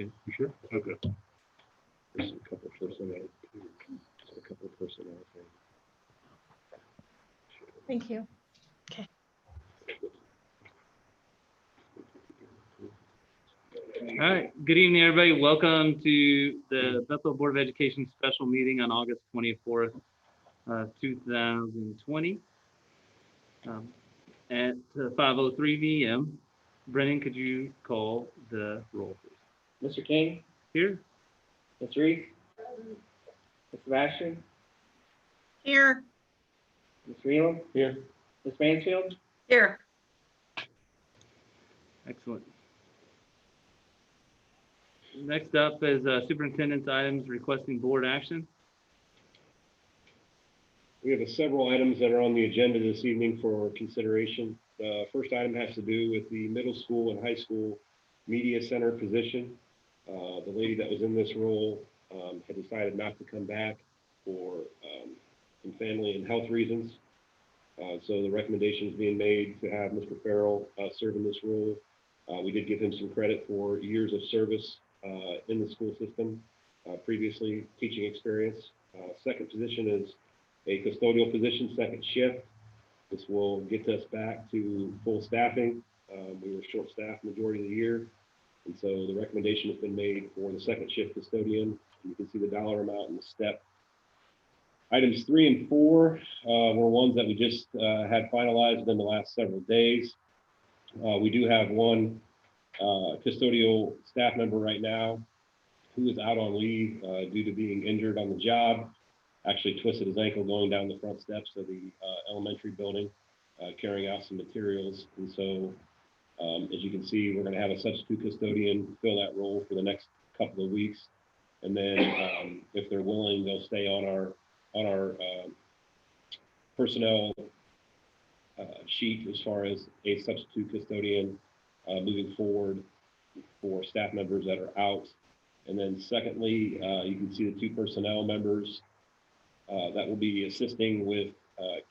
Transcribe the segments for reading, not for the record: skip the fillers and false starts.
good. You sure? Okay. There's a couple personnel. A couple of personnel things. Thank you. All right. Good evening, everybody. Welcome to the Bethel Board of Education special meeting on August 24th, 2020 at 5:03 p.m. Brennan, could you call the roll, please? Mr. King, Here. Ms. Reese, Ms. Sebastian, Here. Mr. Elam, Here. Ms. Mansfield, Here. Excellent. Next up is superintendent's items requesting board action. We have several items that are on the agenda this evening for consideration. The first item has to do with the middle school and high school media center position. The lady that was in this role had decided not to come back for some family and health reasons. So the recommendation is being made to have Mr. Farrell serve in this role. We did give him some credit for years of service in the school system, previously teaching experience. Second position is a custodial position, second shift. This will get us back to full staffing. We were short-staffed majority of the year, and so the recommendation has been made for the second shift custodian. You can see the dollar amount in the step. Items 3 and 4 were ones that we just had finalized in the last several days. We do have one custodial staff member right now who is out on leave due to being injured on the job. Actually twisted his ankle going down the front steps of the elementary building, carrying out some materials. And so, as you can see, we're going to have a substitute custodian fill that role for the next couple of weeks. And then, if they're willing, they'll stay on our personnel sheet as far as a substitute custodian moving forward for staff members that are out. And then secondly, you can see the 2 personnel members that will be assisting with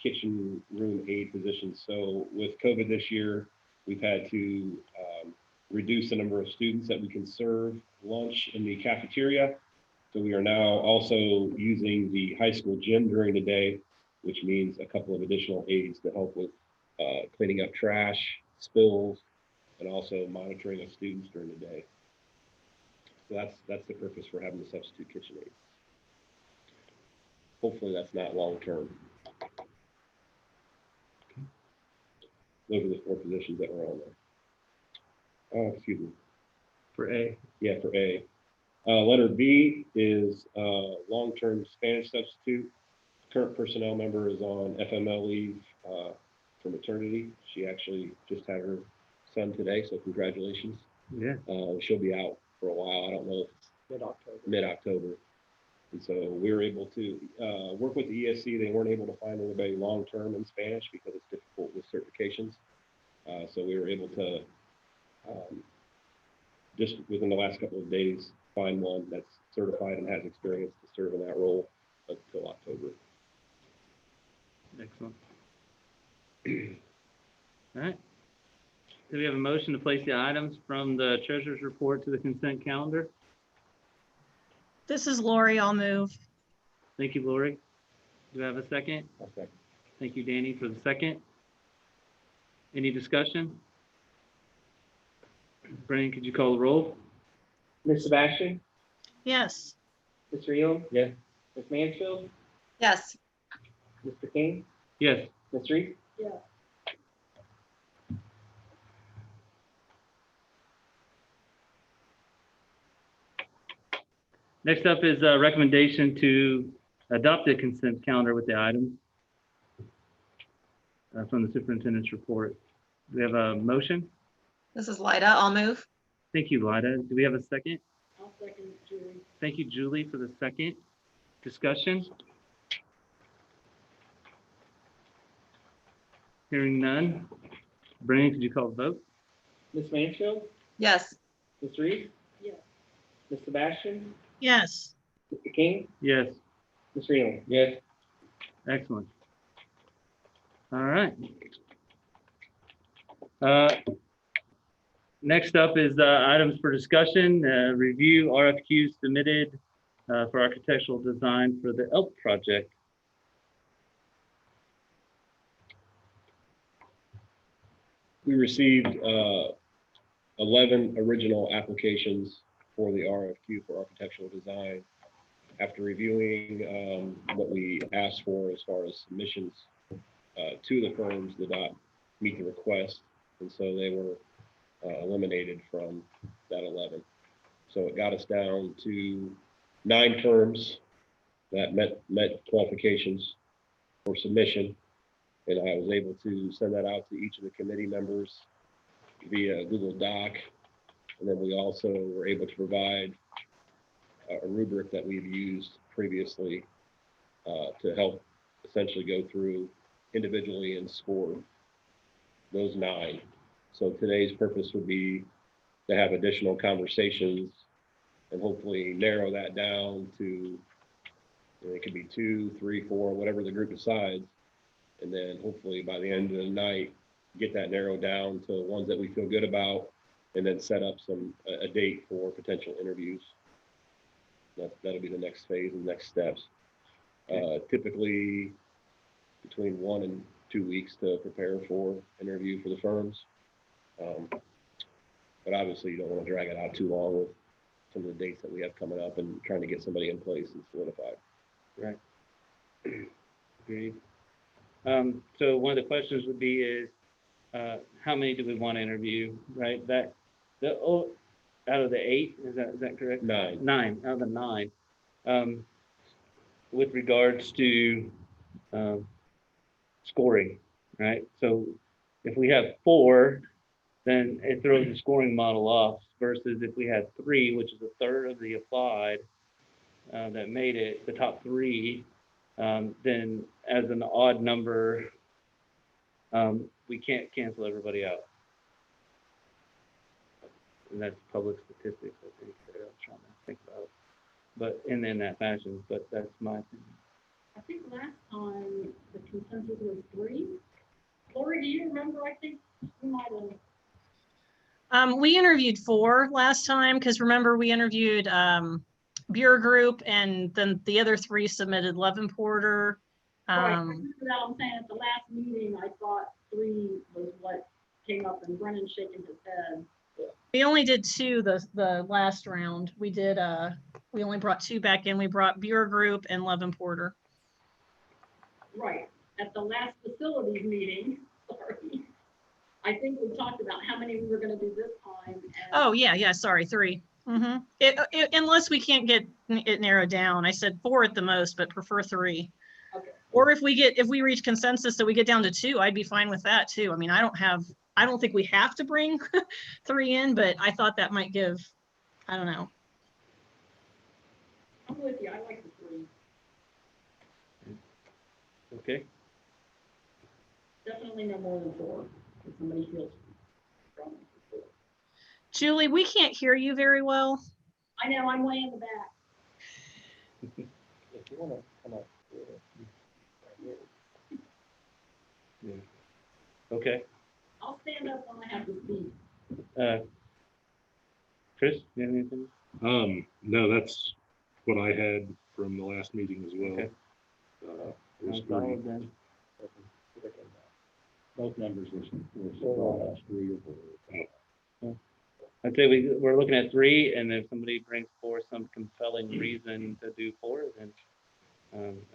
kitchen room aide positions. So with COVID this year, we've had to reduce the number of students that we can serve lunch in the cafeteria. So we are now also using the high school gym during the day, which means a couple of additional aides to help with cleaning up trash, spills, and also monitoring of students during the day. So that's the purpose for having the substitute kitchen aide. Hopefully that's not long term. Those are the 4 positions that were on there. Excuse me. For A. Yeah, for A. Letter B is long-term Spanish substitute. Current personnel member is on FML leave for maternity. She actually just had her son today, so congratulations. Yeah. She'll be out for a while. I don't know if it's mid-October. And so we were able to work with the ESC. They weren't able to find anybody long-term in Spanish because it's difficult with certifications. So we were able to, just within the last couple of days, find one that's certified and has experience to serve in that role until October. Excellent. All right. Do we have a motion to place the items from the treasurer's report to the consent calendar? This is Lori. I'll move. Thank you, Lori. Do I have a second? Okay. Thank you, Danny, for the second. Any discussion? Brennan, could you call the roll? Ms. Sebastian, Yes. Mr. Elam, Yeah. Ms. Mansfield, Yes. Mr. King, Yes. Ms. Reese, Next up is a recommendation to adopt the consent calendar with the items from the superintendent's report. Do we have a motion? This is Lida. I'll move. Thank you, Lida. Do we have a second? I'll second Julie. Thank you, Julie, for the second. Discussion? Hearing none. Brennan, could you call the vote? Ms. Mansfield, Yes. Ms. Reese, Ms. Sebastian, Yes. Mr. King, Yes. Mr. Elam. Yes. Excellent. All right. next up is items for discussion. Review RFQs submitted for architectural design for the ELK project. We received 11 original applications for the RFQ for architectural design. After reviewing what we asked for as far as submissions, two of the firms did not meet the request, and so they were eliminated from that 11. So it got us down to 9 firms that met qualifications for submission, and I was able to send that out to each of the committee members via Google Doc, and then we also were able to provide a rubric that we've used previously to help essentially go through individually and score those 9. So today's purpose would be to have additional conversations and hopefully narrow that down to, it could be 2, 3, 4, whatever the group decides. And then hopefully by the end of the night, get that narrowed down to ones that we feel good about, and then set up a date for potential interviews. That'll be the next phase and next steps. Typically between 1 and 2 weeks to prepare for interview for the firms. But obviously you don't want to drag it out too long with some of the dates that we have coming up and trying to get somebody in place and solidified. Right. Agreed. So one of the questions would be is, how many do we want to interview, right? Out of the 8, is that correct? 9. 9, out of the 9. With regards to scoring, right? So if we have 4, then it throws the scoring model off, versus if we had 3, which is a third of the applied that made it, the top 3, then as an odd number, we can't cancel everybody out. And that's public statistics, I think, that I was trying to think about. But in that fashion, but that's my opinion. I think last time the consensus was 3. Lori, do you remember? I think you might have. We interviewed 4 last time, because remember we interviewed Bureau Group, and then the other 3 submitted Levin Porter. Right, I remember that. I'm saying at the last meeting, I thought 3 was what came up, and Brennan shaking his head. We only did 2 the last round. We did we only brought 2 back in. We brought Bureau Group and Levin Porter. Right, at the last facilities meeting, sorry, I think we talked about how many we were gonna do this time. And Oh, yeah, sorry, 3. Unless we can't get it narrowed down. I said 4 at the most, but prefer 3. Okay. Or if we reach consensus that we get down to 2, I'd be fine with that too. I mean, I don't think we have to bring 3 in, but I thought that might give, I don't know. I'm with you, I like the 3. Okay. Definitely no more than 4, if somebody feels strong. Julie, we can't hear you very well. I know, I'm way in the back. If you want to come up here. Yeah. Okay. I'll stand up when I have to speak. Chris, you have anything? No, that's what I had from the last meeting as well. Okay. It was I'll follow pretty, then. Both numbers were 3 or 4. I'd say we're looking at 3, and if somebody brings forth some compelling reason to do 4, then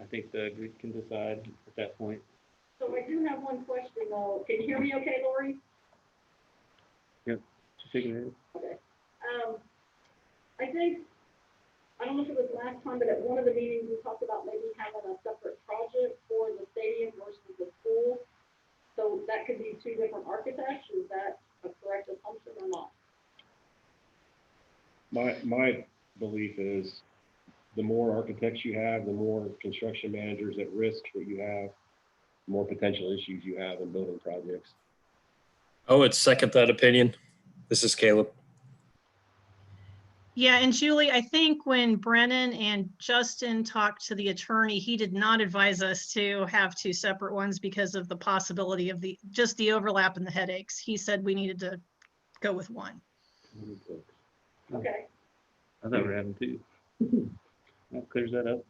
I think the group can decide at that point. So I do have one question though. Can you hear me okay, Lori? Yep. Just taking it. Okay. I think, I don't know if it was last time, but at one of the meetings, we talked about maybe having a separate project for the stadium versus the school. So that could be 2 different architects. Is that a correct assumption or not? My belief is the more architects you have, the more construction managers at risk that you have, the more potential issues you have in building projects. I would second that opinion. This is Caleb. Yeah, and Julie, I think when Brennan and Justin talked to the attorney, he did not advise us to have 2 separate ones because of the possibility of just the overlap and the headaches. He said we needed to go with one. Okay, I thought we were having two. That clears that up.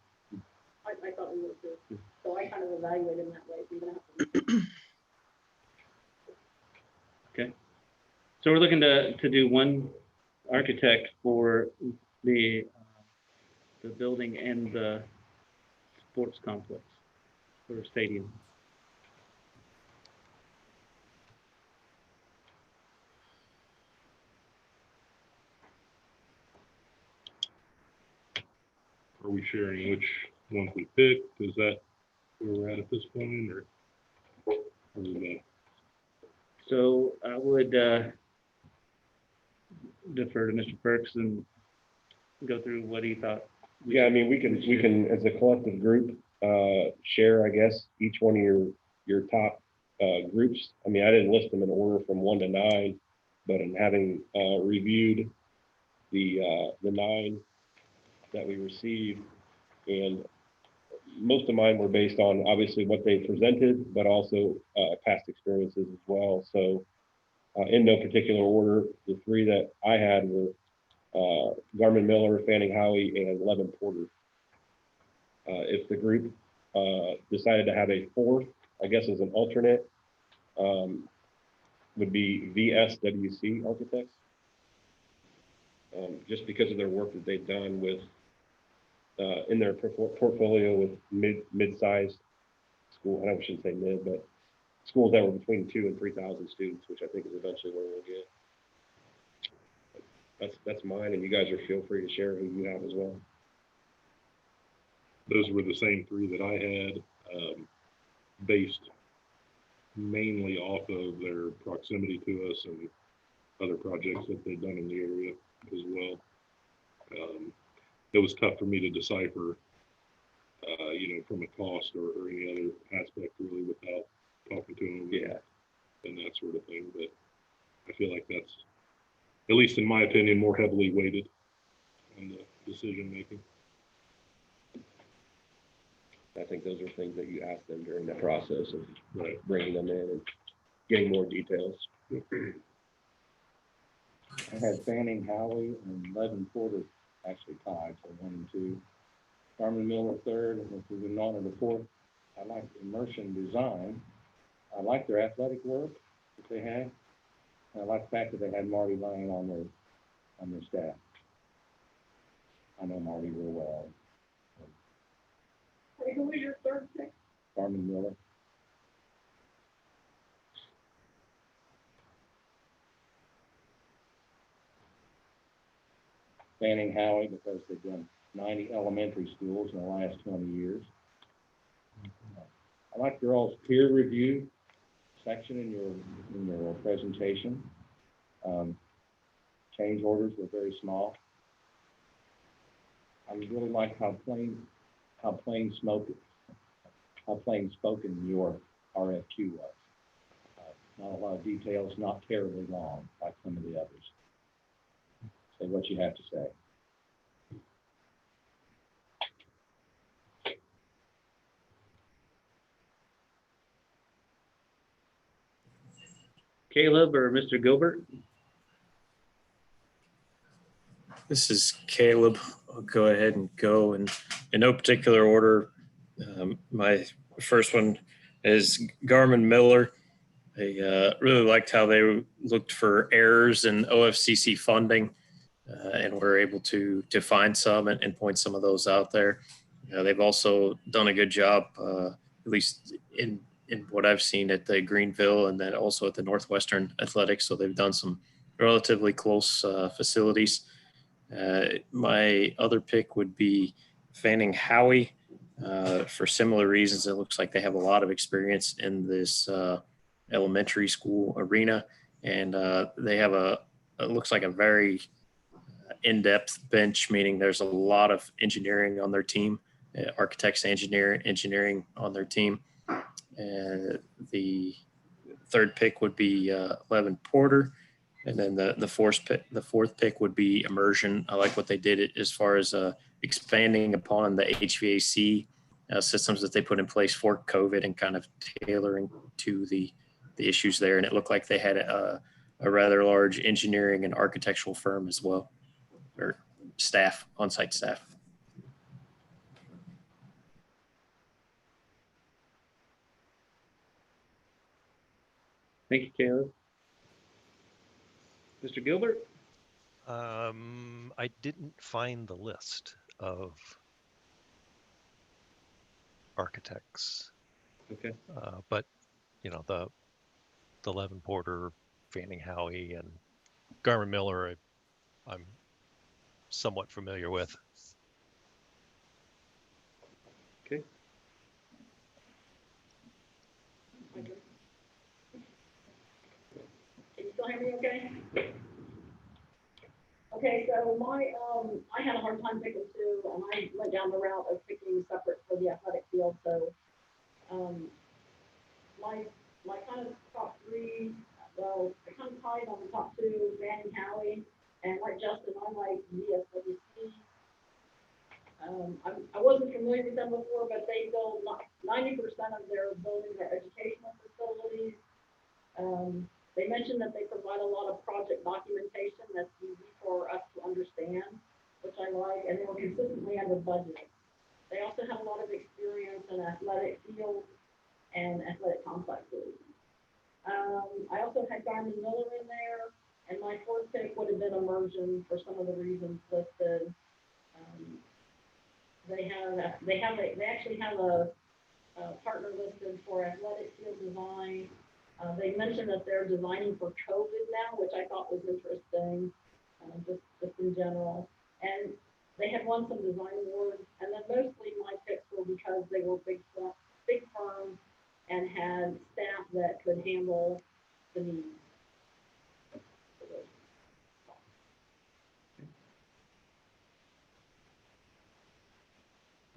I thought we would too. So I kind of evaluated in that way. So you're gonna have to. So we're looking to do one architect for the building and the sports complex for a stadium. Are we sharing which ones we picked? Is that where we're at this point, or is that? So I would defer to Mr. Perks and go through what he thought. Yeah, I mean, we can, as a collective group, share, I guess, each one of your top groups. I mean, I didn't list them in order from 1 to 9, but in having reviewed the 9 that we received, and most of mine were based on obviously what they presented, but also past experiences as well. So in no particular order, the 3 that I had were Garmin Miller, Fanning Howie, and Levin Porter. If the group decided to have a 4th, I guess as an alternate, would be VSWC Architects, just because of their work that they've done with in their portfolio with mid-sized school. I shouldn't say mid, but schools that were between 2,000 and 3,000 students, which I think is eventually where we'll get. That's mine, and you guys are feel free to share who you have as well. Those were the same 3 that I had, based mainly off of their proximity to us and other projects that they've done in the area as well. It was tough for me to decipher, from a cost or any other aspect really without talking to them. Yeah. And that sort of thing. But I feel like that's, at least in my opinion, more heavily weighted on the decision making. I think those are things that you ask them during the process of Right. bringing them in and getting more details. I had Fanning Howie and Levin Porter actually tied, so 1 and 2. Garmin Miller 3rd, and if we went on to the 4th, I like immersion design. I like their athletic work that they had. And I like the fact that they had Marty Lane on their staff. I know Marty real well. Who was your 3rd pick? Garmin Miller. Fanning Howie, because they've done 90 elementary schools in the last 20 years. I like your all's peer review section in your presentation. Change orders were very small. I really like how plain spoken your RFQ was. Not a lot of details, not terribly long like some of the others. Say what you have to say. Caleb or Mr. Gilbert? This is Caleb. I'll go ahead and go in no particular order. My first one is Garmin Miller. I really liked how they looked for errors in OFCC funding, and were able to find some and point some of those out there. They've also done a good job, at least in what I've seen at the Greenville and then also at the Northwestern Athletics. So they've done some relatively close facilities. My other pick would be Fanning Howie. For similar reasons, it looks like they have a lot of experience in this elementary school arena, and they have it looks like a very in-depth bench, meaning there's a lot of engineering on their team, architects, engineering on their team. And the 3rd pick would be Levin Porter. And then the fourth pick would be Immersion. I like what they did as far as expanding upon the HVAC systems that they put in place for COVID and kind of tailoring to the issues there. And it looked like they had a rather large engineering and architectural firm as well, or staff, on-site staff. Thank you, Caleb. Mr. Gilbert? I didn't find the list of architects, Okay. but you know, the Levin Porter, Fanning Howie, and Garmin Miller, I'm somewhat familiar with. Okay. Can you still hear me okay? Okay, so I had a hard time picking two, and I went down the route of picking separate for the athletic field, so, my kind of top three, well, I kind of tied on the top two, Van and Howie, and like Justin, I like VSWC. I wasn't familiar with them before, but they build 90% of their buildings are educational facilities. They mentioned that they provide a lot of project documentation that's easy for us to understand, which I like, and they were consistently under budget. They also have a lot of experience in athletic fields and athletic complexes. I also had Garmin Miller in there, and my fourth pick would have been Immersion for some of the reasons listed. They actually have a partner listed for athletic field design. They mentioned that they're designing for COVID now, which I thought was interesting, just in general. And they had won some design awards, and then mostly my picks were because they were big firms and had staff that could handle the needs.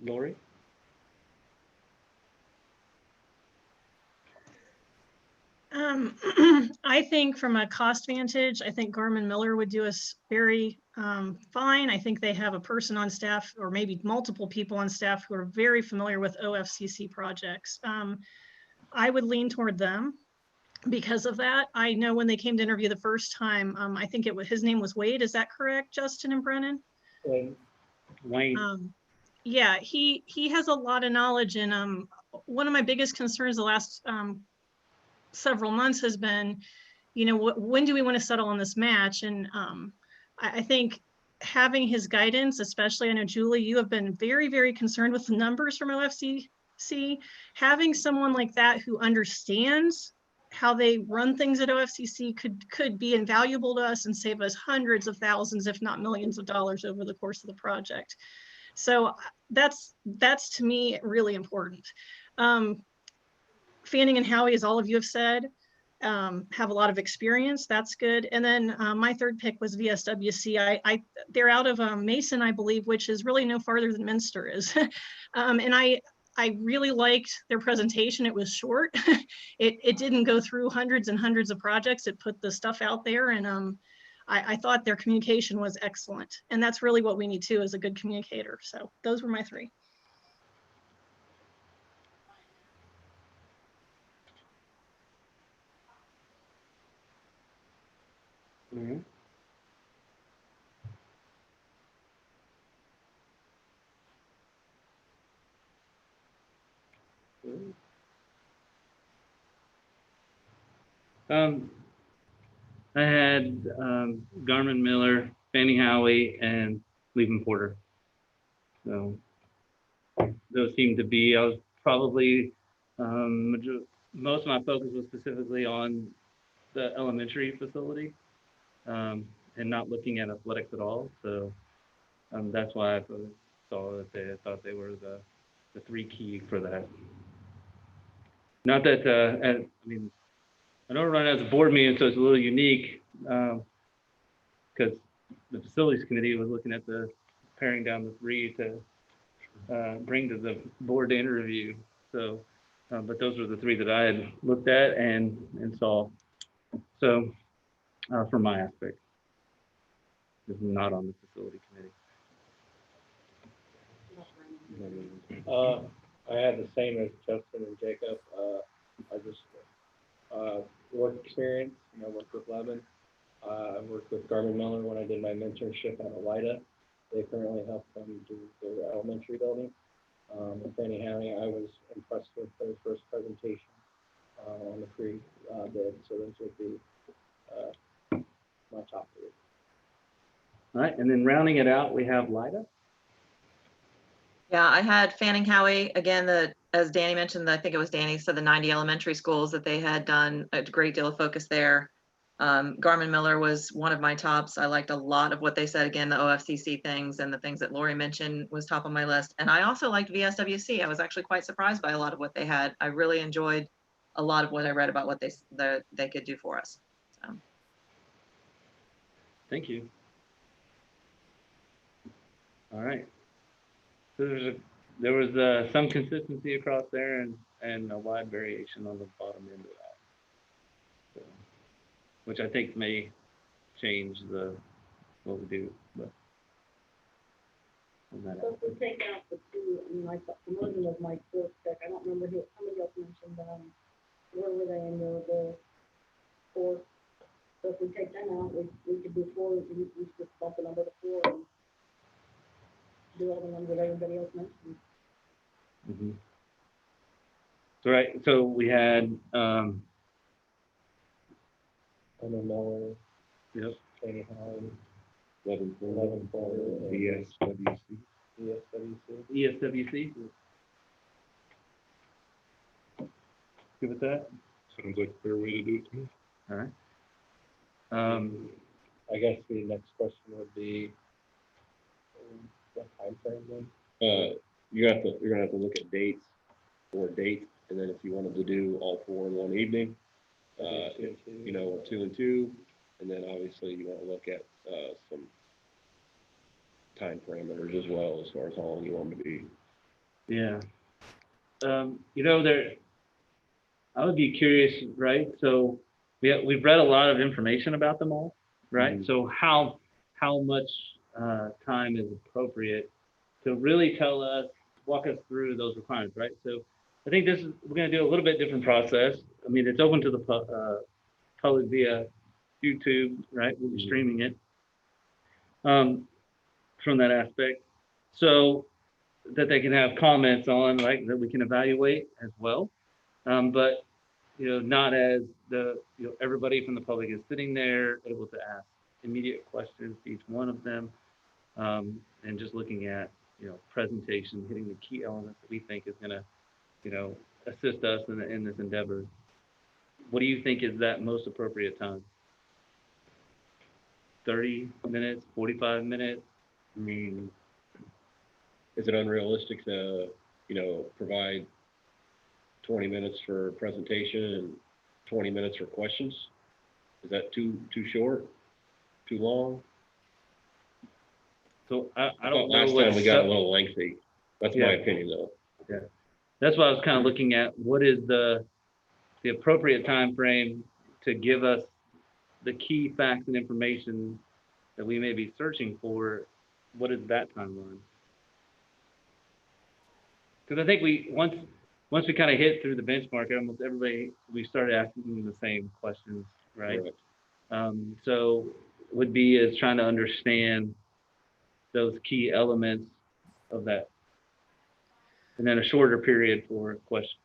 Lori? I think from a cost vantage, I think Garmin Miller would do us very fine. I think they have a person on staff, or maybe multiple people on staff, who are very familiar with OFCC projects. I would lean toward them because of that. I know when they came to interview the first time, I think his name was Wade. Is that correct, Justin and Brennan? Wayne. Yeah, he has a lot of knowledge, and one of my biggest concerns the last several months has been, you know, when do we want to settle on this match? And I think having his guidance, especially, I know Julie, you have been very, very concerned with the numbers from OFCC. Having someone like that who understands how they run things at OFCC could be invaluable to us and save us hundreds of thousands, if not millions of dollars over the course of the project. So that's to me really important. Fanning and Howie, as all of you have said, have a lot of experience. That's good. And then my third pick was VSWC. They're out of Mason, I believe, which is really no farther than Minster is. And I really liked their presentation. It was short. It didn't go through hundreds and hundreds of projects. It put the stuff out there, and I thought their communication was excellent. And that's really what we need too, is a good communicator. So those were my three. Mm-hmm. I had Garmin Miller, Fannie Howie, and Levin Porter. So those seem to be, I was probably, most of my focus was specifically on the elementary facility and not looking at athletics at all. So that's why I saw that I thought they were the three key for that. Not that, I mean, I know we're running as a board meeting, so it's a little unique because the facilities committee was looking at paring down the three to bring to the board to interview. So, but those were the three that I had looked at and saw. So, from my aspect, this is not on the facility committee. I had the same as Justin and Jacob. I just, work experience, and I worked with Levin. I worked with Garmin Miller when I did my mentorship at Elida. They currently help them do their elementary building. And Fannie County, I was impressed with their first presentation on the free bid, so those would be my top three. All right, and then rounding it out, we have Lida. Yeah, I had Fanning Howie, again, as Danny mentioned, I think it was Danny said the 90 elementary schools that they had done a great deal of focus there. Garmin Miller was one of my tops. I liked a lot of what they said. Again, the OFCC things and the things that Lori mentioned was top on my list. And I also liked VSWC. I was actually quite surprised by a lot of what they had. I really enjoyed a lot of what I read about what they could do for us. So. Thank you. All right. So there was some consistency across there and a wide variation on the bottom end of that. So, which I think may change what we do. But So if we take out the two, I mean, I thought promotion was my fourth pick. I don't remember who, somebody else mentioned, where were they in the fourth? So if we take them out, we could do four, we just bump the number to four and do all the ones that everybody else mentioned. mm-hmm. So right, so we had Garmin Miller, yep. Fannie Howie, Levin Porter, and BSWC. ESWC. ESWC. Good with that? Sounds like a fair way to do it to me. All right. I guess the next question would be, what time frame then? You're gonna have to look at dates, and then if you wanted to do all four in one evening, you know, 2 and 2, and then obviously you want to look at some time parameters as well as far as how long you want them to be. Yeah. You know, I would be curious, right? So we've read a lot of information about them all, right? Mm-hmm. So how much time is appropriate to really walk us through those requirements, right? So I think we're going to do a little bit different process. I mean, it's open to the public via YouTube, right? We'll be streaming it from that aspect. So that they can have comments on, right, that we can evaluate as well. But, you know, not as everybody from the public is sitting there able to ask immediate questions to each one of them, and just looking at, presentation, hitting the key elements that we think is going to, assist us in this endeavor. What do you think is that most appropriate time? 30 minutes, 45 minutes? I mean, is it unrealistic to, provide 20 minutes for presentation and 20 minutes for questions? Is that too short, too long? So I I don't thought know. last time we got a little lengthy. That's my opinion, though. Yeah, that's why I was kind of looking at what is the appropriate time frame to give us the key facts and information that we may be searching for. What is that timeline? Because I think once we kind of hit through the benchmark, almost everybody, we started asking them the same questions, right? So would be is trying to understand those key elements of that, and then a shorter period for questions.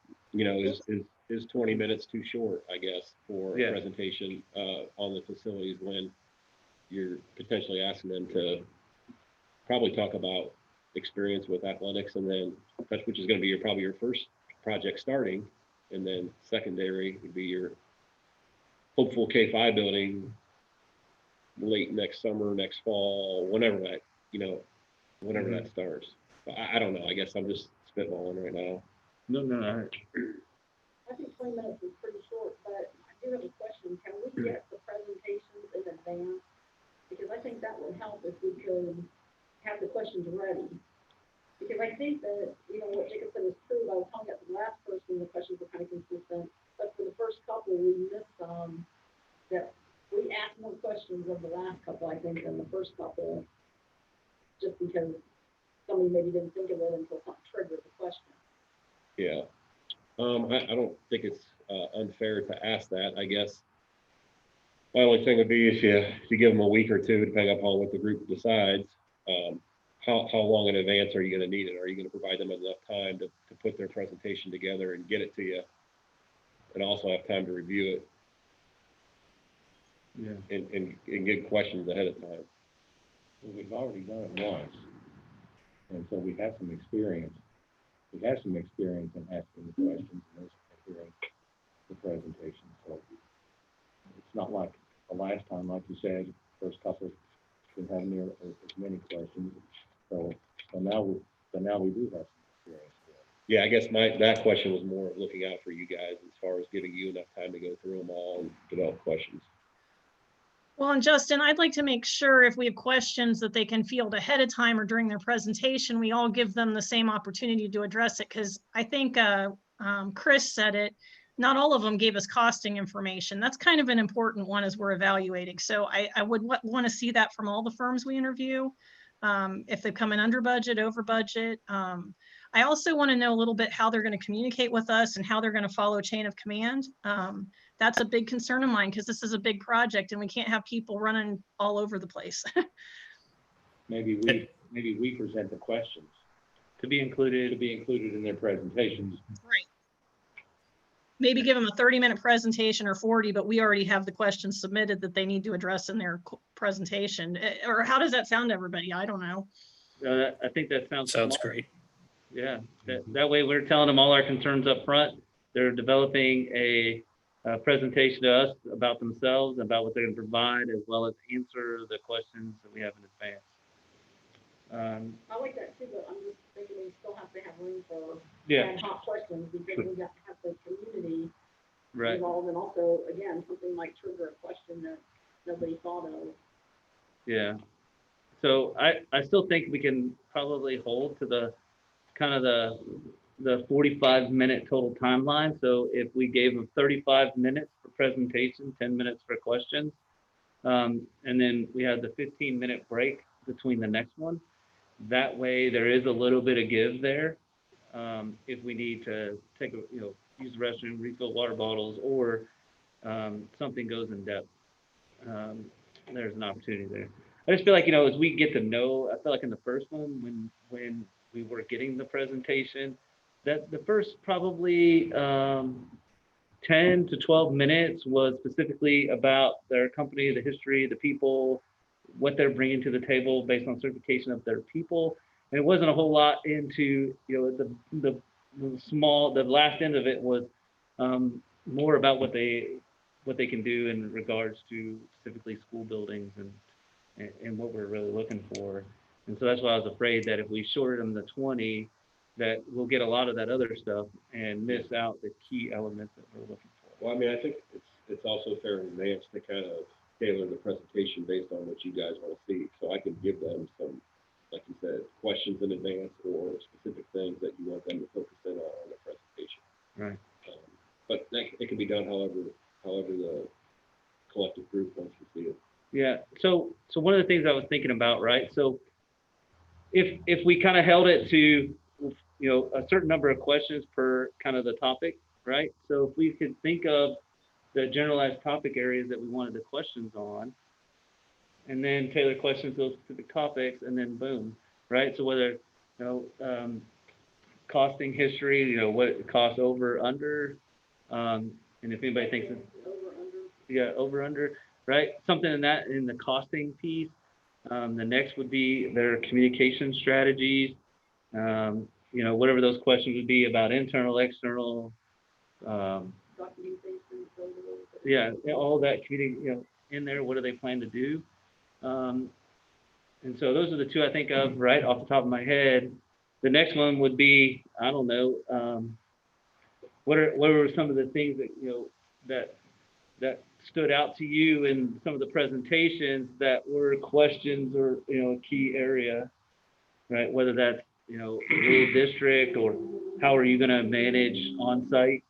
Is 20 minutes too short, I guess, for a presentation on the facilities when you're potentially asking them to probably talk about experience with athletics, and then which is going to be probably your first project starting, and then secondary would be your hopeful K-5 building late next summer, next fall, whenever that that starts. I don't know. I guess I'm just spitballing right now. No. I think 20 minutes is pretty short, but I do have a question. Can we get the presentations in advance? Because I think that would help if we could have the questions ready. Because I think that, what Jacob said is true. I was telling that the last person, the questions were kind of consistent, but for the first couple, we missed that we asked more questions of the last couple, I think, than the first couple, just because somebody maybe didn't think of it until something triggered the question. Yeah. I don't think it's unfair to ask that. I guess My only thing would be if you give them a week or two, depending upon what the group decides, how long in advance are you gonna need it? Are you gonna provide them enough time to put their presentation together and get it to you? And also have time to review it Yeah. and get questions ahead of time. Well, we've already done it once, and so we have some experience. We have some experience in asking the questions and hearing the presentation, so it's not like the last time, like you said, first couple didn't have near as many questions, so now we do have some experience. Yeah, I guess that question was more of looking out for you guys as far as giving you enough time to go through them all and develop questions. Well, and Justin, I'd like to make sure if we have questions that they can field ahead of time or during their presentation, we all give them the same opportunity to address it. Because I think Chris said it, not all of them gave us costing information. That's kind of an important one as we're evaluating. So I would want to see that from all the firms we interview. If they come in under budget, over budget. I also want to know a little bit how they're going to communicate with us and how they're going to follow chain of command. That's a big concern of mine because this is a big project and we can't have people running all over the place. Maybe we present the questions To be included. in their presentations. Right. Maybe give them a 30-minute presentation or 40, but we already have the questions submitted that they need to address in their presentation. Or how does that sound to everybody? I don't know. I think that sounds Sounds smart. great. Yeah, that way we're telling them all our concerns up front. They're developing a presentation to us about themselves, about what they're going to provide, as well as answer the questions that we have in advance. I like that too, but I'm just thinking we still have to have room for Yeah, ad hoc questions because we got to have the community right. involved, and also, again, something might trigger a question that nobody thought of. Yeah. So I still think we can probably hold to the kind of the 45-minute total timeline. So if we gave them 35 minutes for presentation, 10 minutes for questions, and then we had the 15-minute break between the next one. That way there is a little bit of give there. If we need to take use the restroom, refill water bottles, or something goes in depth, there's an opportunity there. I just feel like, as we get to know, I feel like in the first one, when we were getting the presentation, that the first probably 10 to 12 minutes was specifically about their company, the history, the people, what they're bringing to the table based on certification of their people. And it wasn't a whole lot into, the last end of it was more about what they can do in regards to specifically school buildings and what we're really looking for. And so that's why I was afraid that if we shorted them to 20, that we'll get a lot of that other stuff and miss out the key elements that we're looking for. Well, I mean, I think it's also fair in advance to kind of tailor the presentation based on what you guys want to see. So I can give them some, like you said, questions in advance or specific things that you want them to focus in on the presentation. Right. But it can be done however the collective group wants to see it. Yeah. So one of the things I was thinking about, right? So if we kind of held it to, a certain number of questions per kind of the topic, right? So if we could think of the generalized topic areas that we wanted the questions on, and then tailor questions to those specific topics, and then boom, right? So whether, costing history, what it costs over, under, and if anybody thinks, over, under, right? Something in the costing piece. The next would be their communication strategies. Whatever those questions would be about internal, external, yeah, all that community, in there. What do they plan to do? And so those are the two I think of right off the top of my head. The next one would be, I don't know, what were some of the things that that stood out to you in some of the presentations that were questions or a key area, right? Whether that's a rural district, or how are you going to manage on-site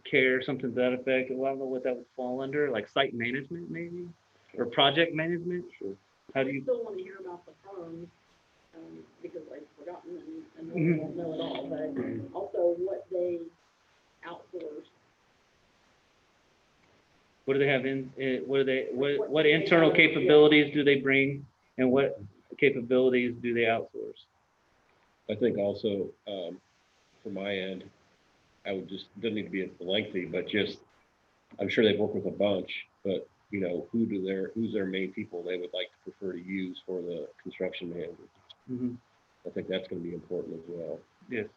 care, something to that effect. Well, I don't know what that would fall under, like site management maybe, or project management. Sure. How do you? Still want to hear about the firms, because I've forgotten and really won't know it all, but also what they outsource. What do they have what internal capabilities do they bring, and what capabilities do they outsource? I think also, from my end, I would just, doesn't need to be lengthy, but just, I'm sure they've worked with a bunch, but you know, who's their main people they would like to prefer to use for the construction manager? Mhm. I think that's gonna be important as well. Yes,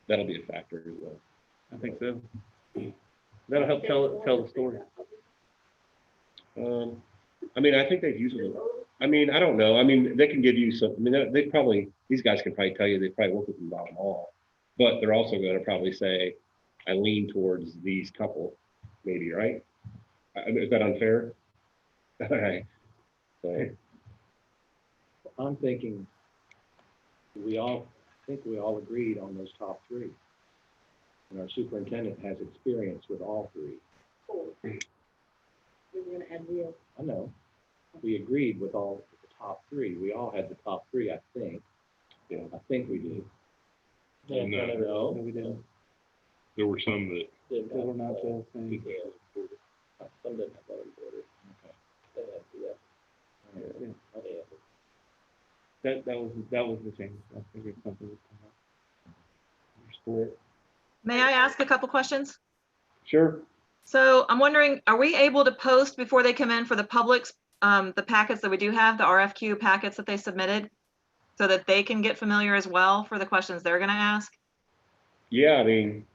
That'll be a factor as well. I think so. That'll help tell the story. I mean, I think they've used it. I mean, I don't know. I mean, they can give you some, I mean, they probably, these guys can probably tell you they probably work with them about them all. But they're also gonna probably say, I lean towards these couple, maybe, right? I mean, is that unfair? All right. So, I'm thinking, I think we all agreed on those top three. And our superintendent has experience with all three. We're gonna add Leo. I know. We agreed with all the top three. We all had the top three, I think. Yeah. I think we did. No. No, we didn't. There were some that, They were not the same. Some didn't have letter border. Okay. That was the change. I figured something would come up. Split. May I ask a couple questions? sure. So I'm wondering, are we able to post before they come in for the public's, the packets that we do have, the RFQ packets that they submitted? So that they can get familiar as well for the questions they're gonna ask? Yeah, I mean,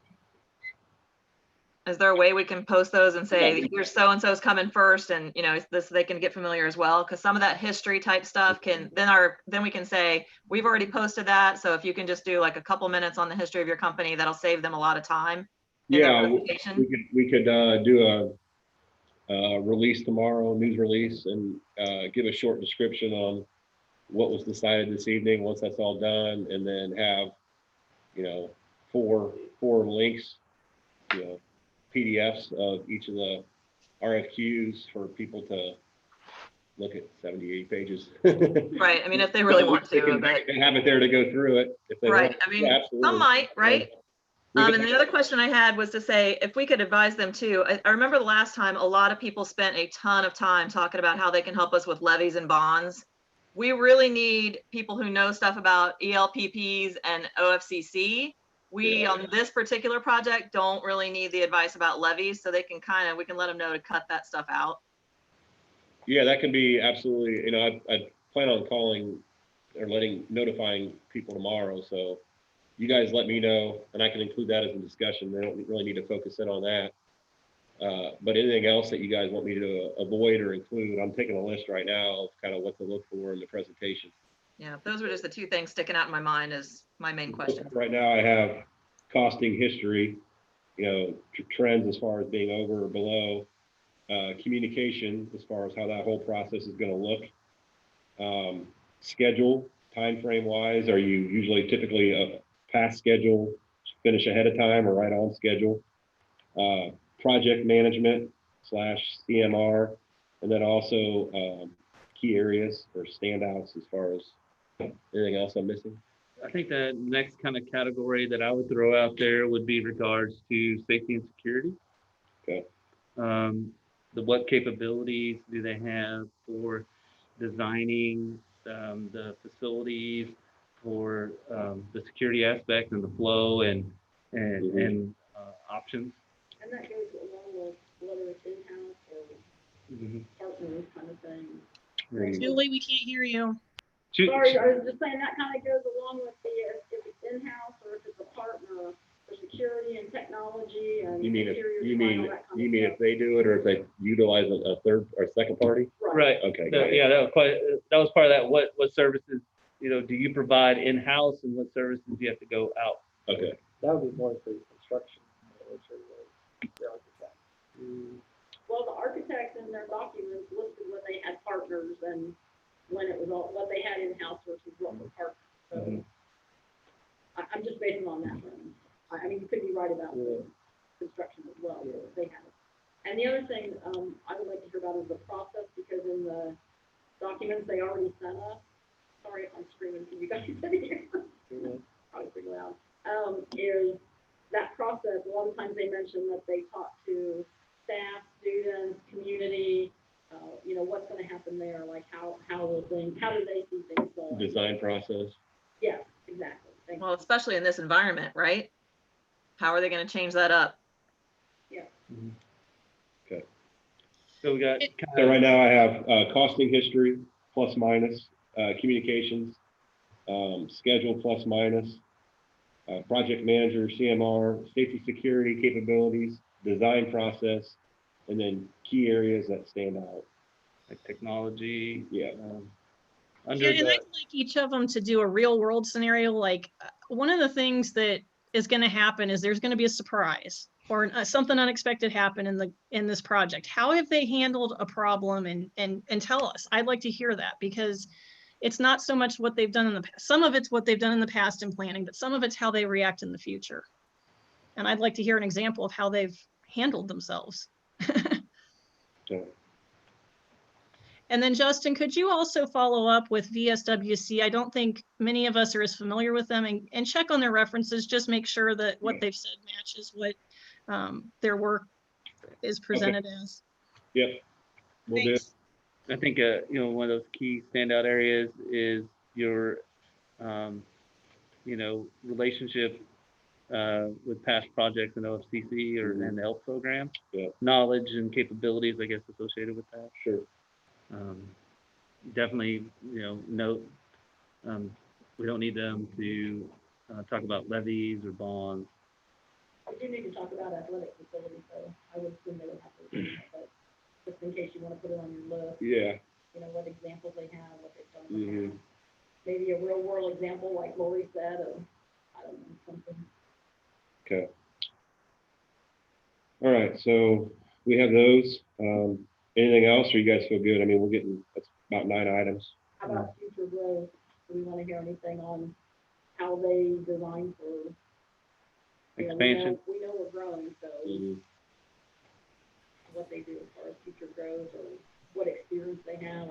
Is there a way we can post those and say, here's so-and-so's coming first and, you know, this, they can get familiar as well? Because some of that history type stuff can, then we can say, we've already posted that. So if you can just do like a couple minutes on the history of your company, that'll save them a lot of time. in their yeah, presentation. we could do a release tomorrow, news release, and give a short description on what was decided this evening, once that's all done, and then have, you know, four links, you know, PDFs of each of the RFQs for people to look at 78 pages. Right, I mean, if they really want They to, can but, have it there to go through it if they right, want. I mean, Yeah, absolutely. some might, right? We And can- the other question I had was to say, if we could advise them too, I remember the last time, a lot of people spent a ton of time talking about how they can help us with levies and bonds. We really need people who know stuff about ELPPs and OFCC. We, on this particular project, don't really need the advice about levies, so they can we can let them know to cut that stuff out. Yeah, that can be absolutely, you know, I plan on calling or notifying people tomorrow. So you guys let me know, and I can include that as a discussion. They don't really need to focus in on that. But anything else that you guys want me to avoid or include, I'm taking a list right now of kind of what to look for in the presentation. Yeah, those were just the two things sticking out in my mind as my main question. Right now I have costing history, you know, trends as far as being over or below, communication as far as how that whole process is going to look, schedule, time frame wise, are you usually typically a past schedule, finish ahead of time or right on schedule, project management / CMR, and then also key areas or standouts as far as anything else I'm missing. I think the next kind of category that I would throw out there would be regards to safety and security. Okay. What capabilities do they have for designing the facilities, for the security aspect and the flow and options? And that goes along with whether it's in-house or partners kind of thing. Julie, we can't hear you. Sorry, I was just saying that kind of goes along with if it's in-house or if it's a partner for security and technology and. You mean all that kind of if stuff. they do it or if they utilize a third or second party? Right. Okay. got it. Yeah, that was part of that. What services, you know, do you provide in-house and what services do you have to go out? Okay. That would be more for construction. Well, the architects in their documents listed when they had partners and when it was what they had in-house versus what was partners. So I'm just basing on that one. I mean, you could be right about construction as well, but they had it. And the other thing I would like to hear about is the process, because in the documents they already sent us, sorry if I'm screaming because you guys sit here, probably pretty loud, is that process, a lot of times they mention that they talk to staff, students, community, you know, what's gonna happen there, like how do they see things going? Design process. Yes, exactly. Thank you. Well, especially in this environment, right? How are they gonna change that up? Okay. So we got So kind right of, now I have costing history, plus minus, communications, schedule plus minus, project manager, CMR, safety security capabilities, design process, and then key areas that stand out. like technology. Yeah. Under Yeah, and the, I'd like each of them to do a real world scenario. Like one of the things that is going to happen is there's going to be a surprise or something unexpected happen in this project. How have they handled a problem and tell us? I'd like to hear that because it's not so much what they've done in the past. Some of it's what they've done in the past in planning, but some of it's how they react in the future. And I'd like to hear an example of how they've handled themselves. So, And then Justin, could you also follow up with VSWC? I don't think many of us are as familiar with them and check on their references, just make sure that what they've said matches what their work is presented as. yep. We'll do. Thanks. I think, you know, one of those key standout areas is your, you know, relationship with past projects in OFCC or Mhm. and the ELF program. Yeah. Knowledge and capabilities, I guess, associated with that. Sure. Definitely, you know, note, we don't need them to talk about levies or bonds. We do need to talk about athletic facilities, though. I would assume they would have to do that, but just in case you want to put it on your list, Yeah. you know, what examples they have, what they've done in the Mhm. past. Maybe a real world example, like Lori said, of, I don't know, something. Okay. All right, so we have those. Anything else, or you guys feel good? I mean, that's about 9 items. How about future growth? Do we want to hear anything on how they design for? You know, Expansion. We know we're growing, so Mhm. what they do as far as future growth or what experience they have.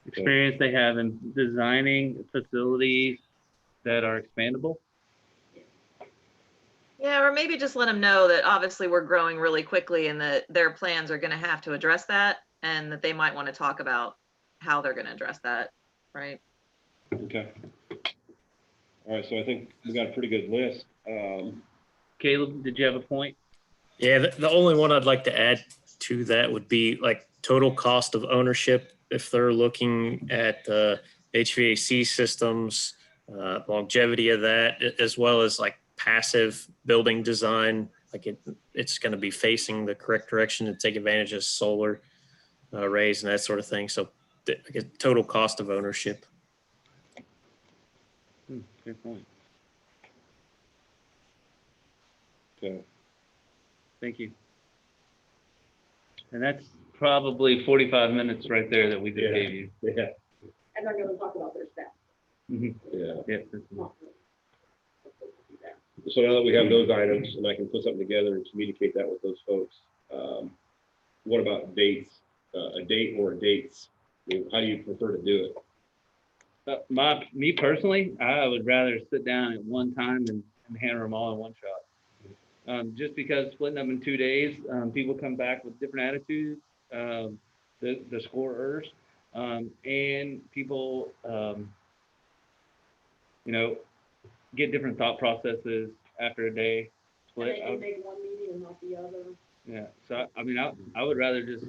Experience they have in designing facilities that are expandable. Yeah, or maybe just let them know that obviously we're growing really quickly and that their plans are gonna have to address that and that they might want to talk about how they're gonna address that, right? Okay. All right, so I think we got a pretty good list. Caleb, did you have a point? Yeah, the only one I'd like to add to that would be like total cost of ownership. If they're looking at the HVAC systems, longevity of that, as well as like passive building design, like it's going to be facing the correct direction to take advantage of solar rays and that sort of thing. So I guess total cost of ownership. Good point. Okay. Thank you. And that's probably 45 minutes right there that we just Yeah. gave you. Yeah. And they're going to talk about their staff. Yeah. Yeah. Not really. Do that. So now that we have those items and I can put something together and communicate that with those folks, what about dates? A date or dates? I mean, how do you prefer to do it? Me personally, I would rather sit down at one time and hammer them all in one shot. Just because splitting them in 2 days, people come back with different attitudes, the scorers, and people, you know, get different thought processes after a day And split. they make one meeting and not the other. Yeah, so I mean, I would rather just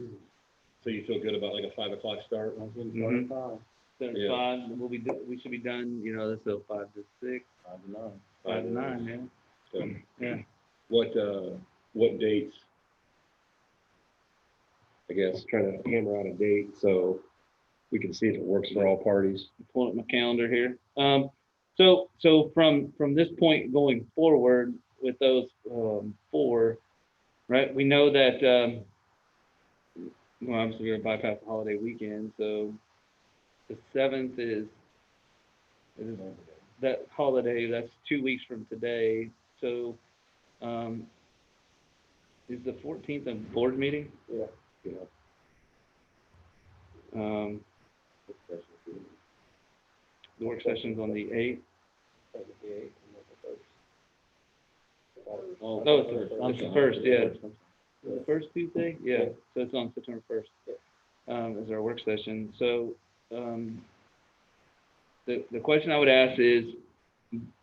So you feel good about like a 5 o'clock start? Mhm. Set Yeah. 5, and we should be done, you know, this is 5 to 6, 5 to 9, yeah. So Yeah. what dates? I guess trying to hammer out a date so we can see if it works for all parties. Pulling up my calendar here. So from this point going forward with those 4, right? We know that well, obviously we're gonna bypass the holiday weekend, so the 7th is that holiday. That's 2 weeks from today. So is the 14th a board meeting? Yeah. The work session's on the 8th. Oh, No, it's the first, yeah. I'm The first Tuesday? Yeah, so it's on September 1st, is our work session. So, the question I would ask is,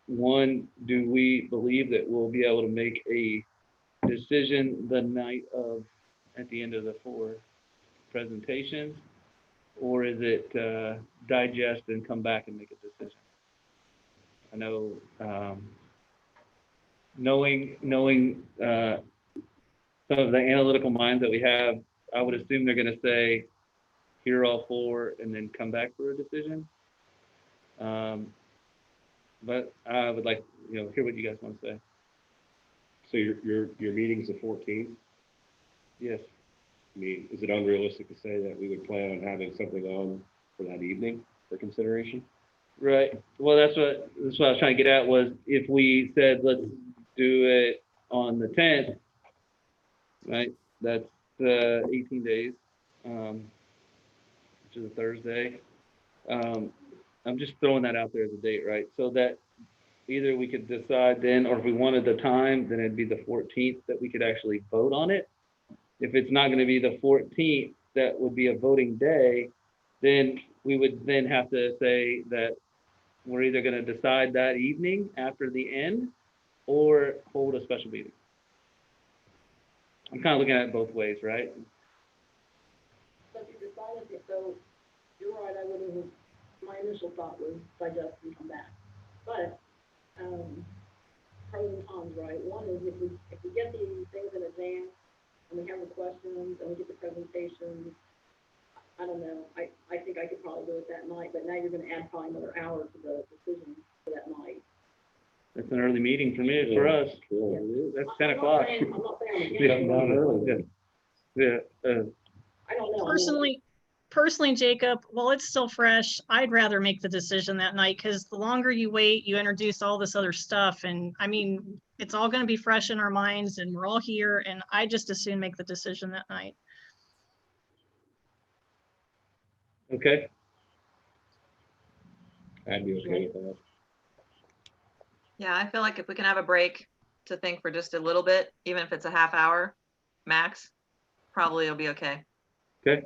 one, do we believe that we'll be able to make a decision the night of, at the end of the 4 presentations? Or is it digest and come back and make a decision? I know, knowing some of the analytical minds that we have, I would assume they're gonna say, here are all 4, and then come back for a decision. But I would like, hear what you guys want to say. So your meeting's the 14th? Yes. I mean, is it unrealistic to say that we would plan on having something on for that evening for consideration? Right. Well, that's what I was trying to get at, was if we said, let's do it on the 10th, right? That's 18 days, which is a Thursday. I'm just throwing that out there as a date, right? So that either we could decide then, or if we wanted the time, then it'd be the 14th that we could actually vote on it. If it's not going to be the 14th, that would be a voting day, then we would then have to say that we're either going to decide that evening after the end or hold a special meeting. I'm kind of looking at it both ways, right? So if you decided it, so you're right, I would have, my initial thought was digest and come back. But, pros and cons, right? One is if we get these things in advance and we have the questions and we get the presentations, I don't know, I think I could probably do it that night, but now you're gonna add probably another hour to the decision for that night. That's an early meeting for me, for us. That's 10 o'clock. I'm not saying I'm against Yeah, it. not early. Yeah, I don't know. I mean, Personally, Jacob, while it's still fresh, I'd rather make the decision that night, because the longer you wait, you introduce all this other stuff. And I mean, it's all going to be fresh in our minds and we're all here. And I just as soon make the decision that night. okay. I'd be okay with that. Yeah, I feel like if we can have a break to think for just a little bit, even if it's a half hour max, probably it'll be okay. Okay.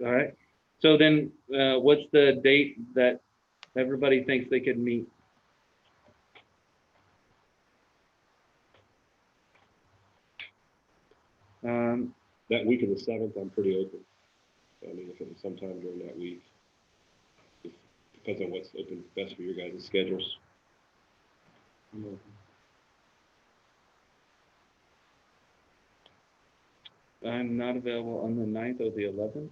All right. So then, what's the date that everybody thinks they could meet? That week of the 7th, I'm pretty open. I mean, if it was sometime during that week. It depends on what's open best for your guys' schedules. I'm not available on the 9th or the 11th.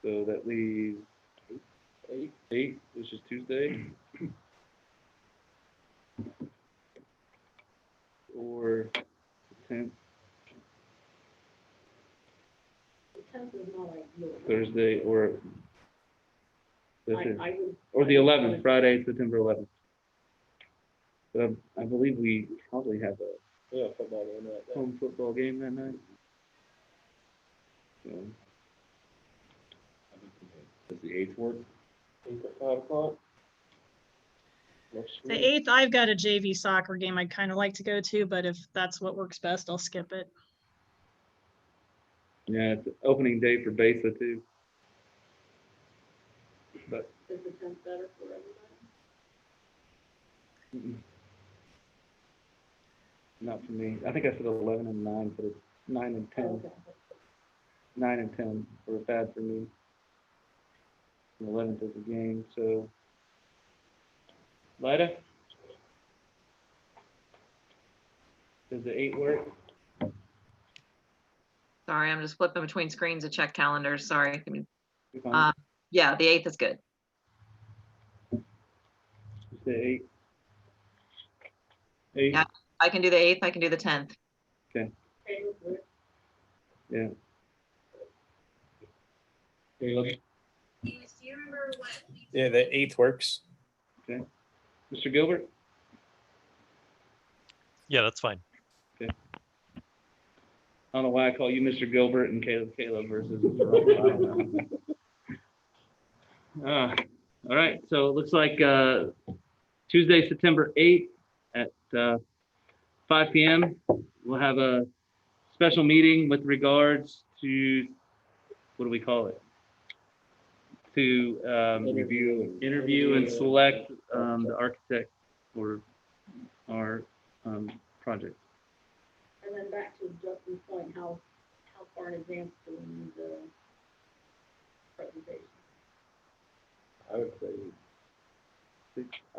So that leaves 8, which is Tuesday. Or the 10th, the 10th is not ideal. Thursday, or I would. or the 11th, Friday, September 11th. But I believe we probably have a football game right there. home football game that night. So, Does the 8th work? 8 or 5 o'clock. The 8th, I've got a JV soccer game I'd kind of like to go to, but if that's what works best, I'll skip it. yeah, it's opening day for Bethel too. But Is the 10th better for everybody? not for me. I think I said 11 and 9, but it's 9 and 10. Okay. 9 and 10 were bad for me. The 11th is a game, so. Lida? Does the 8 work? Sorry, I'm just flipping between screens to check calendars. Sorry. Give me- You fine? Yeah, the 8th is good. You say 8? 8? Yeah. I can do the 8th. I can do the 10th. Okay, good. Yeah. Caleb? Yeah, the 8th works. Mr. Gilbert? Yeah, that's fine. I don't know why I call you Mr. Gilbert and Caleb versus. All right, so it looks like Tuesday, September 8th at 5 p.m. We'll have a special meeting with regards to, what do we call it? To interview and select the architect for our project. And then back to Justin's point, how far in advance do we need the presentation? I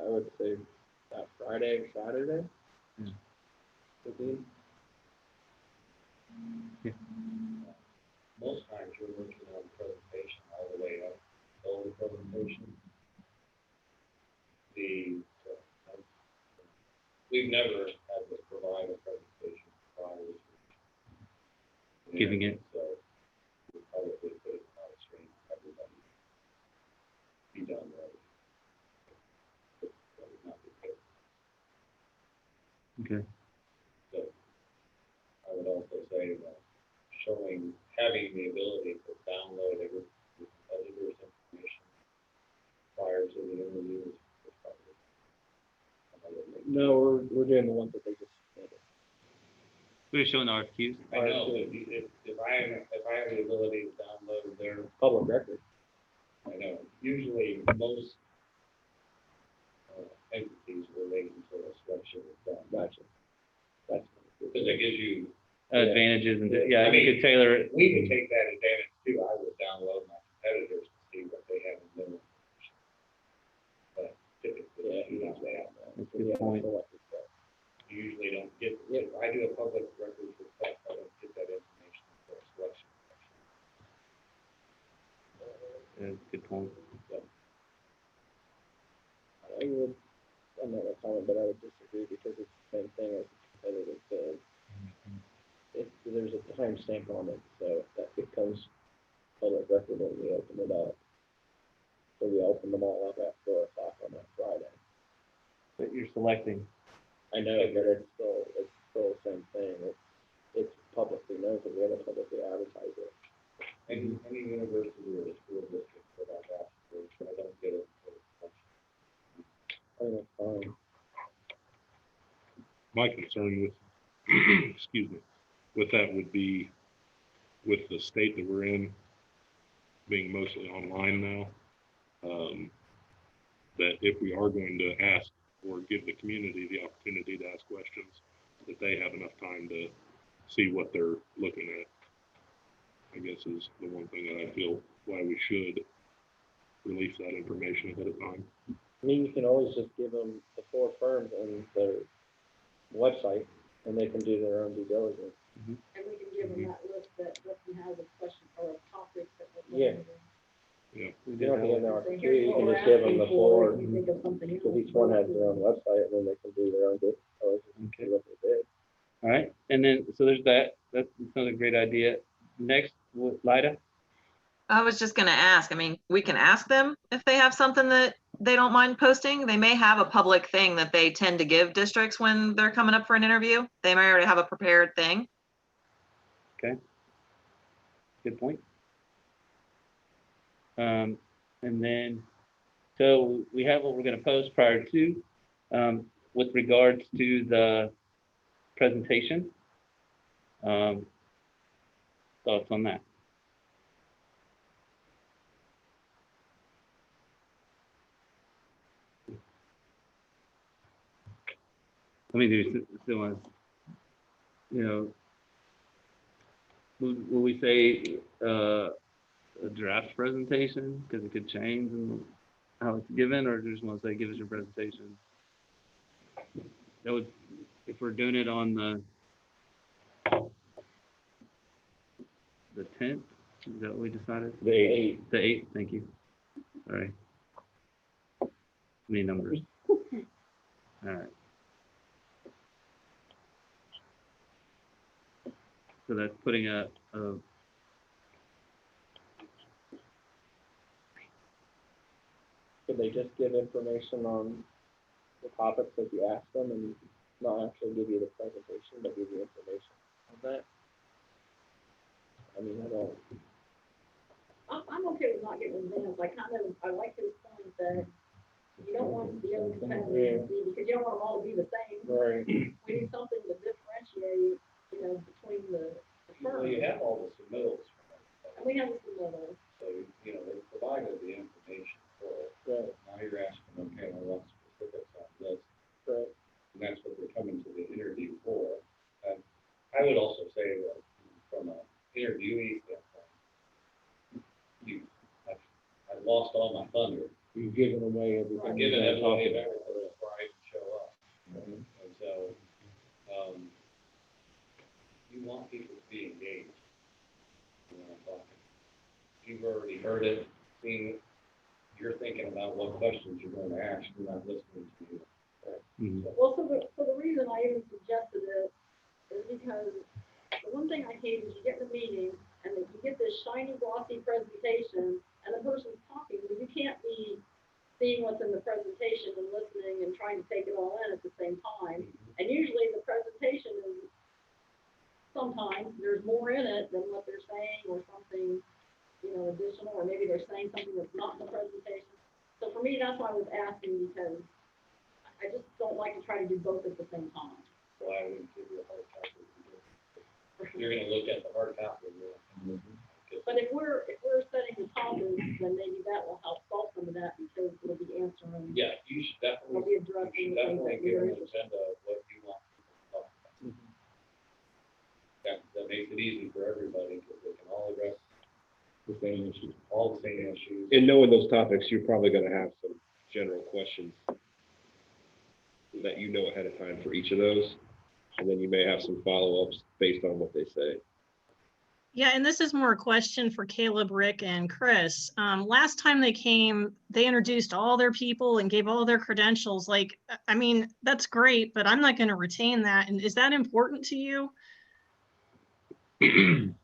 would say that Friday or Saturday. Yeah. Would be. Yeah. Most times we're working on presentation all the way up, all the presentation. We've never had to provide a presentation prior to. Giving it. So we probably put it on a screen, everybody. Be done right. That would not be good. Okay. So I would also say that having the ability to download every editor's information prior to the interview is probably another thing. No, we're doing the ones that they just submitted. We're showing the RFQs. I know, but if I have the ability to download their, Public record. I know, usually most entities will wait until a selection is done. Gotcha. That's Because it gives you, Advantages and, yeah, I mean, you could tailor it. we can take that advantage too. I would download my competitors to see what they have in their information. But typically, you don't have that. That's a good point. You usually don't get, if I do a public records request, I don't get that information for a selection. Yeah, good point. I would, I'm not gonna comment, but I would disagree because it's the same thing as competitive bid. There's a timestamp on it, so that becomes public record when we open it up. So we open them all up at 4 o'clock on that Friday. But you're selecting. I know, but it's still the same thing. It's publicly known because we haven't publicly advertised it. Any university or school district that I've asked for, I don't get it. I think it's fine. My concern with, excuse me, with that would be with the state that we're in being mostly online now, that if we are going to ask or give the community the opportunity to ask questions, that they have enough time to see what they're looking at, I guess is the one thing that I feel why we should release that information ahead of time. I mean, you can always just give them the 4 firms and their website, and they can do their own due diligence. And we can give them that list that Justin has of questions or of topics that we're Yeah. looking at. Yeah. You don't need an Say, RFQ, here's you what can we're just give them asking the for, 4, if you think of something else. because each one has their own website, and then they can do their own due diligence and see what they did. All right. And then, so there's that. That's another great idea. Next, Lida. I was just gonna ask, I mean, we can ask them if they have something that they don't mind posting. They may have a public thing that they tend to give districts when they're coming up for an interview. They may already have a prepared thing. Okay. Good point. And then, so we have what we're going to post prior to, with regards to the presentation. Thoughts on that? Let me do one. You know, will we say a draft presentation because it could change and how it's given, or just want to say give us your presentation? That would, if we're doing it on the 10th, is that what we decided? The 8th. The 8th, thank you. Sorry. Many numbers. All right. So that's putting a Could they just give information on the topics that you asked them and not actually give you the presentation, but give you information on that? I mean, I don't. I'm okay with not getting advanced. I like his point that You don't want the other Yeah. competency because you don't want them all to be the same. Right. We need something to differentiate, between the Well, firms. you have all the submittals, And we have some of those. so, they provided the information for it. Right, Now you're asking, okay, well, what's specifics on this? right. And that's what they're coming to the interview for. And I would also say that from an interviewee standpoint, I've lost all my thunder. You've given away everything. I'm you're giving gonna talk everybody about. everything before I even show up. And so, you want people to be engaged when I'm talking. You've already heard it, seen it. You're thinking about what questions you're going to ask. You're not listening to you. Well, so the reason I even suggested it is because the one thing I hate is you get in a meeting and then you get this shiny glossy presentation and the person's talking, but you can't be seeing what's in the presentation and listening and trying to take it all in at the same time. And usually the presentation is, sometimes there's more in it than what they're saying or something, additional, or maybe they're saying something that's not in the presentation. So for me, that's why I was asking, because I just don't like to try to do both at the same time. So I would give you a hard copy. You're going to look at the hard copy. But if we're setting the topics, then maybe that will help solve some of that because we'll be answering. Yeah, you should We'll definitely, be addressing you should the things definitely that give we're an interested agenda of what you want people to talk about. That makes it easy for everybody because they can all address The same issue. all the same issues. In knowing those topics, you're probably gonna have some general questions that you know ahead of time for each of those. And then you may have some follow-ups based on what they say. Yeah, and this is more a question for Caleb, Rick, and Chris. Last time they came, they introduced all their people and gave all their credentials. Like, I mean, that's great, but I'm not going to retain that. And is that important to you? It's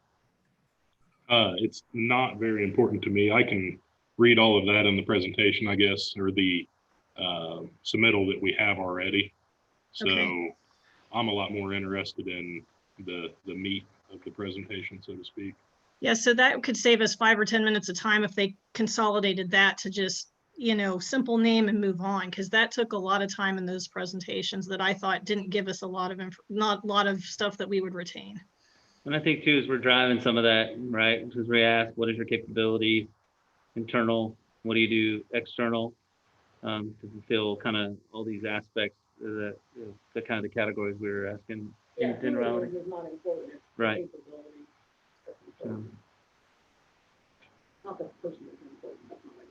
not very important to me. I can read all of that in the presentation, I guess, or the submittal that we have already. So Okay. I'm a lot more interested in the meat of the presentation, so to speak. Yeah, so that could save us 5 or 10 minutes of time if they consolidated that to just, simple name and move on, because that took a lot of time in those presentations that I thought didn't give us a lot of not a lot of stuff that we would retain. And I think too, is we're driving some of that, right? Because we ask, what is your capability, internal, what do you do external, to fulfill kind of all these aspects that, the kind of the categories we were asking Yeah, in generality. who is not important. It's Right. capability. That's important. Not the person that's important. That's not it.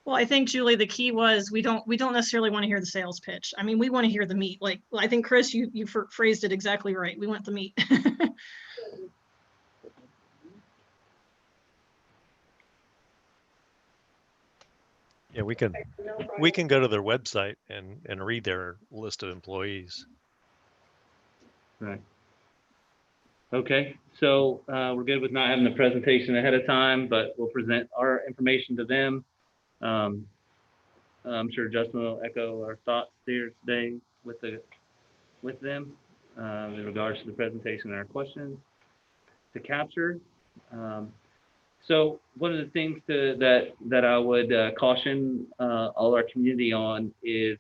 Well, I think, Julie, the key was we don't necessarily want to hear the sales pitch. I mean, we want to hear the meat. Like, I think, Chris, you phrased it exactly right. We want the meat. Yeah, we can go to their website and read their list of employees. Right. Okay, so we're good with not having the presentation ahead of time, but we'll present our information to them. I'm sure Justin will echo our thoughts here today with them in regards to the presentation and our questions to capture. So one of the things that I would caution all our community on is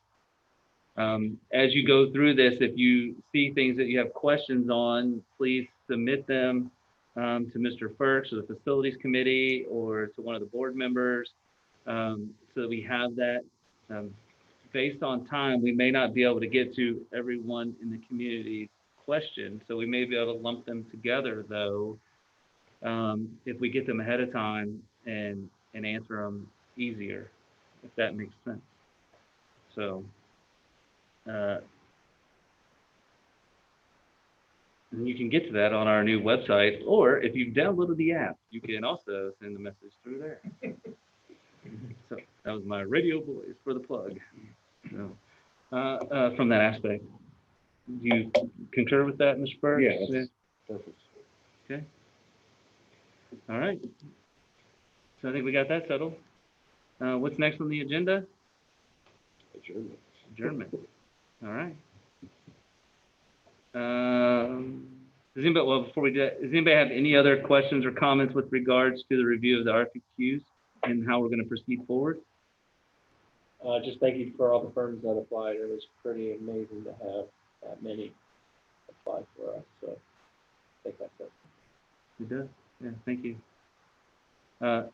as you go through this, if you see things that you have questions on, please submit them to Mr. Ferks or the Facilities Committee or to one of the board members so that we have that. Based on time, we may not be able to get to everyone in the community's question, so we may be able to lump them together though, if we get them ahead of time and answer them easier, if that makes sense. So. And you can get to that on our new website, or if you've downloaded the app, you can also send a message through there. So that was my radio voice for the plug. So, from that aspect, do you concur with that, Mr. Burke? Yeah, that's perfect. Okay. All right. So I think we got that settled. What's next on the agenda? Adjournment. Adjournment. All right. Does anybody, well, before we do that, does anybody have any other questions or comments with regards to the review of the RFQs and how we're going to proceed forward? Just thank you for all the firms that applied. It was pretty amazing to have that many apply for us, so I think that's it. It does. Yeah, thank you.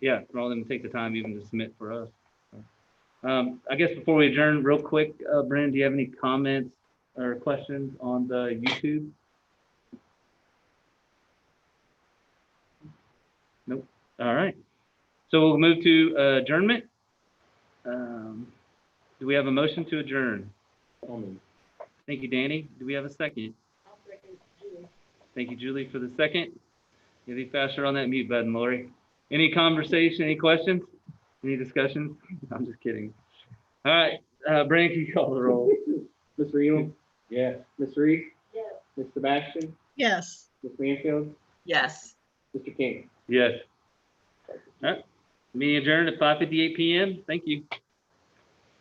Yeah, for all of them to take the time even to submit for us. I guess before we adjourn, real quick, Brandon, do you have any comments or questions on the YouTube? Nope. All right. So we'll move to adjournment. Do we have a motion to adjourn? Thank you, Danny. Do we have a second? I'll second Julie. Thank you, Julie, for the second. You be faster on that mute button, Lori. Any conversation, any questions? Any discussions? I'm just kidding. All right, Brandon, can you call the roll? Mr. Elam? Yes. Ms. Reed? Yes. Ms. Sebastian? Yes. Ms. Mansfield? Yes. Mr. King? Yes. All right, meeting adjourned at 5:58 p.m. Thank you.